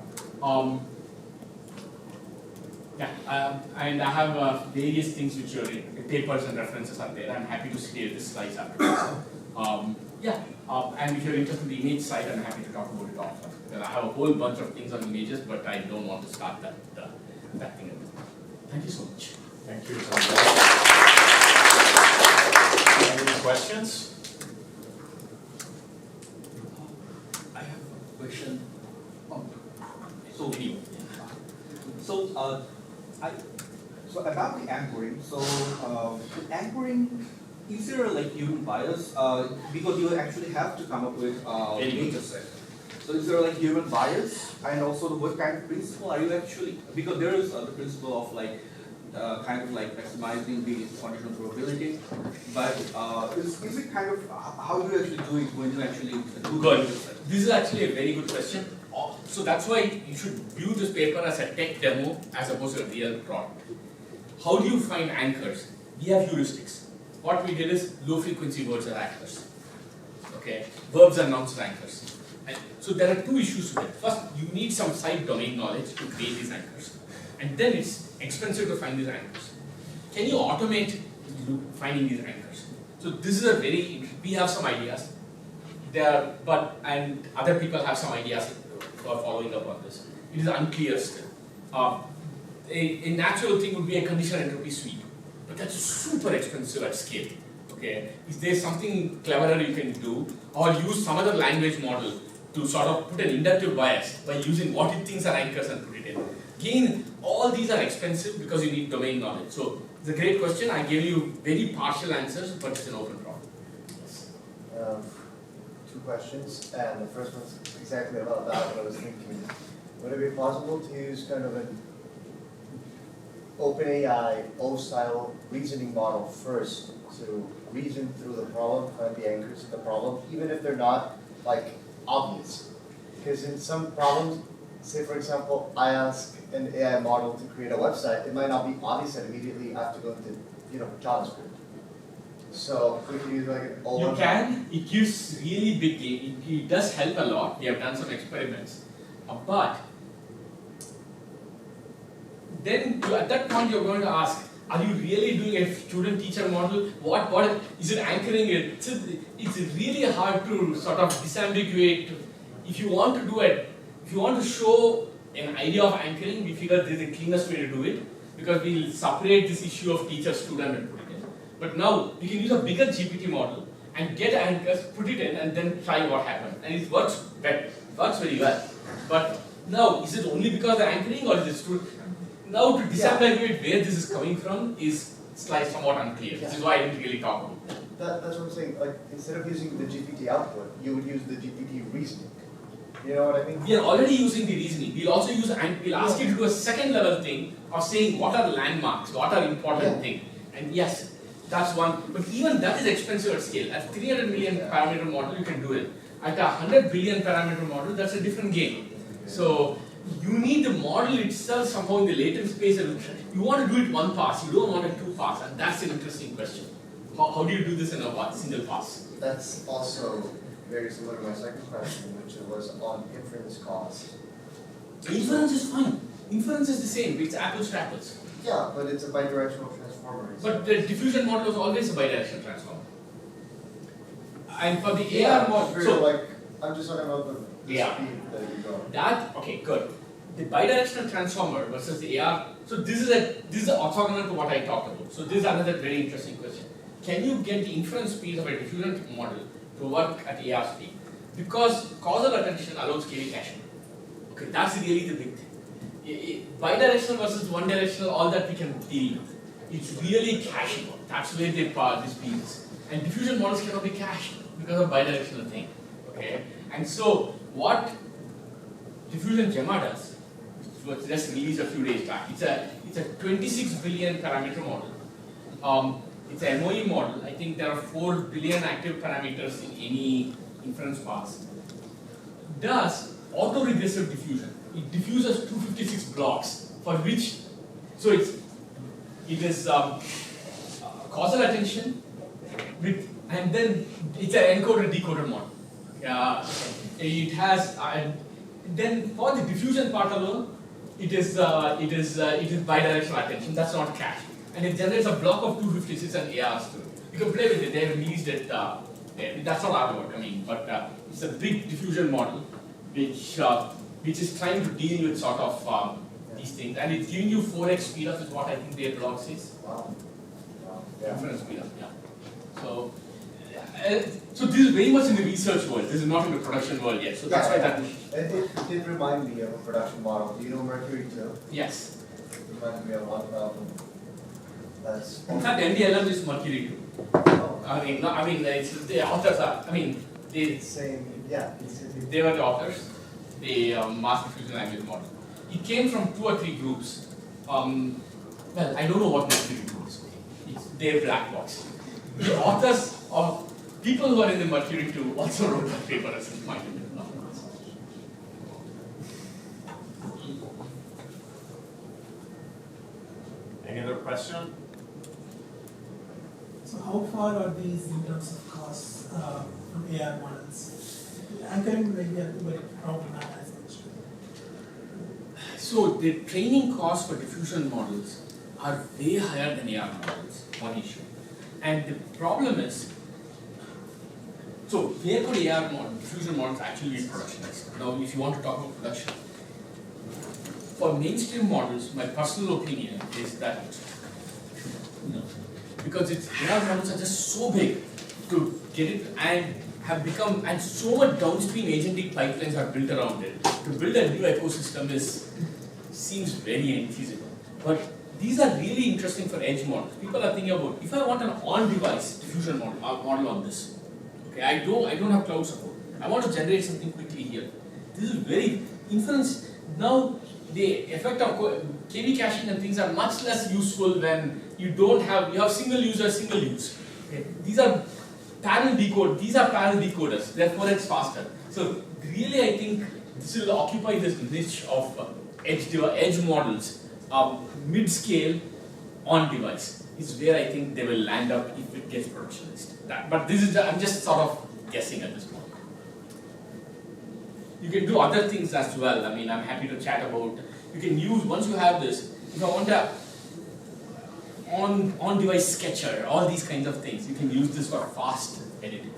And I have various things which are papers and references are there. I'm happy to share this slides after. And if you're interested in the image side, I'm happy to talk about it also. I have a whole bunch of things on images, but I don't want to start that thing. Thank you so much. Thank you, Sanjay. Any questions? I have a question. So about the anchoring, anchoring, is there like human bias? Because you actually have to come up with a data set. So is there like human bias? And also what kind of principle are you actually, because there is the principle of like, kind of like maximizing the conditional probability, but is it kind of, how do you actually do it when you actually do Good. This is actually a very good question. So that's why you should view this paper as a tech demo as opposed to a real product. How do you find anchors? We have heuristics. What we did is low frequency words are anchors. Okay, verbs are nouns are anchors. And so there are 2 issues with it. First, you need some site domain knowledge to create these anchors. And then it's expensive to find these anchors. Can you automate finding these anchors? So this is a we have some ideas. And other people have some ideas for following up on this. It is unclear still. A natural thing would be a conditional entropy sweep, but that's super expensive at scale. Okay, is there something cleverer you can do, or use some other language model to sort of put an inductive bias by using what it thinks are anchors and put it in? Again, all these are expensive because you need domain knowledge. So it's a great question. I gave you very partial answers, but it's an open problem. Yes. 2 questions, and the first one's exactly about that. What I was thinking, would it be possible to use kind of an OpenAI O-style reasoning model first to reason through the problem, find the anchors of the problem, even if they're not like obvious? Because in some problems, say for example, I ask an AI model to create a website, it might not be obvious that immediately I have to go into JavaScript. So we can use like an O1. You can. It gives really big gain. It does help a lot. We have done some experiments, but then at that point you're going to ask, are you really doing a student-teacher model? What is it anchoring it? It's really hard to sort of disambiguate. If you want to do it, if you want to show an idea of anchoring, we figured this is the cleanest way to do it because we'll separate this issue of teacher, student and put it in. But now we can use a bigger GPT model and get anchors, put it in and then try what happens. And it works better, works very well. But now, is it only because of the anchoring or is it now to disambiguate where this is coming from is somewhat unclear. This is why I didn't really talk about that. That's what I'm saying. Like, instead of using the GPT output, you would use the GPT reasoning. You know what I mean? We are already using the reasoning. We'll also use, and we'll ask you to do a second level thing of saying what are landmarks, what are important things. And yes, that's one. But even that is expensive at scale. At 300 million parameter model, you can do it. At a 100 billion parameter model, that's a different game. So you need the model itself somehow in the latent space. You want to do it one pass, you don't want it two pass, and that's an interesting question. How do you do this in a single pass? That's also very similar to my second question, which was on inference cost. Inference is fine. Inference is the same. It's apples to apples. Yeah, but it's a bidirectional transformer. But the diffusion model is always a bidirectional transformer. And for the AR model, so like, I'm just talking about the speed that you go. that okay, good. The bidirectional transformer versus the AR. So this is orthogonal to what I talked about. So this is another very interesting question. Can you get the inference speed of a diffusion model to work at AR speed? Because causal attention allows KV caching. Okay, that's really the big thing. Bidirectional versus one directional, all that we can deal with. It's really caching. That's where this speed is. And diffusion models cannot be cached because of bidirectional thing. Okay, and so what diffusion Gemma does, which was just released a few days back. It's a 26 billion parameter model. It's a MOE model. I think there are 4 billion active parameters in any inference pass. Does autoregressive diffusion. It diffuses 256 blocks for which, so it is causal attention with, and then it's an encoder decoder model. It has, then for the diffusion part alone, it is bidirectional attention. That's not cached. And it generates a block of 256 and ARs too. You can play with it. They have released it. That's not our work. I mean, but it's a big diffusion model, which is trying to deal with sort of these things, and it's giving you 4x speed up is what I think their blog says. Wow. Inference speed up. Yeah. So. So this is very much in the research world. This is not in the production world yet. So that's why that. It did remind me of a production model. Do you know Mercury 2? Yes. It reminded me a lot about them. That's. In fact, NDLM is Mercury 2. Oh. I mean, it's, the authors are. I mean, they. Same. Yeah. They were the authors. The mass diffusion language model. It came from 2 or 3 groups. Well, I don't know what Mercury 2 is. It's their black box. The authors of people who are in the Mercury 2 also wrote that paper as in my opinion. Any other question? So how far are these in terms of costs from AR models? Anchoring may be a very problem as mentioned. So the training costs for diffusion models are way higher than AR models, one issue. And the problem is, so where could AR model, diffusion models actually be productionized? Now, if you want to talk about production, for mainstream models, my personal opinion is that, because AR models are just so big to get it and have become, and so much downstream agentic pipelines are built around it. To build a new ecosystem seems very infeasible. But these are really interesting for edge models. People are thinking about, if I want an on-device diffusion model on this, okay, I don't have cloud support. I want to generate something quickly here. This is very inference. Now the effect of KV caching and things are much less useful when you have single user, single use. Okay. These are parallel decoders. Therefore, it's faster. So really, I think this will occupy this niche of edge models. Mid-scale on-device is where I think they will land up if it gets productionized. But this is I'm just sort of guessing at this point. You can do other things as well. I mean, I'm happy to chat about. You can use, once you have this, if I want a on-device sketcher, all these kinds of things, you can use this for fast editing.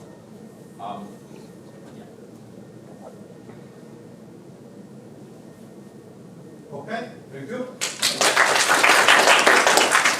Okay, very good.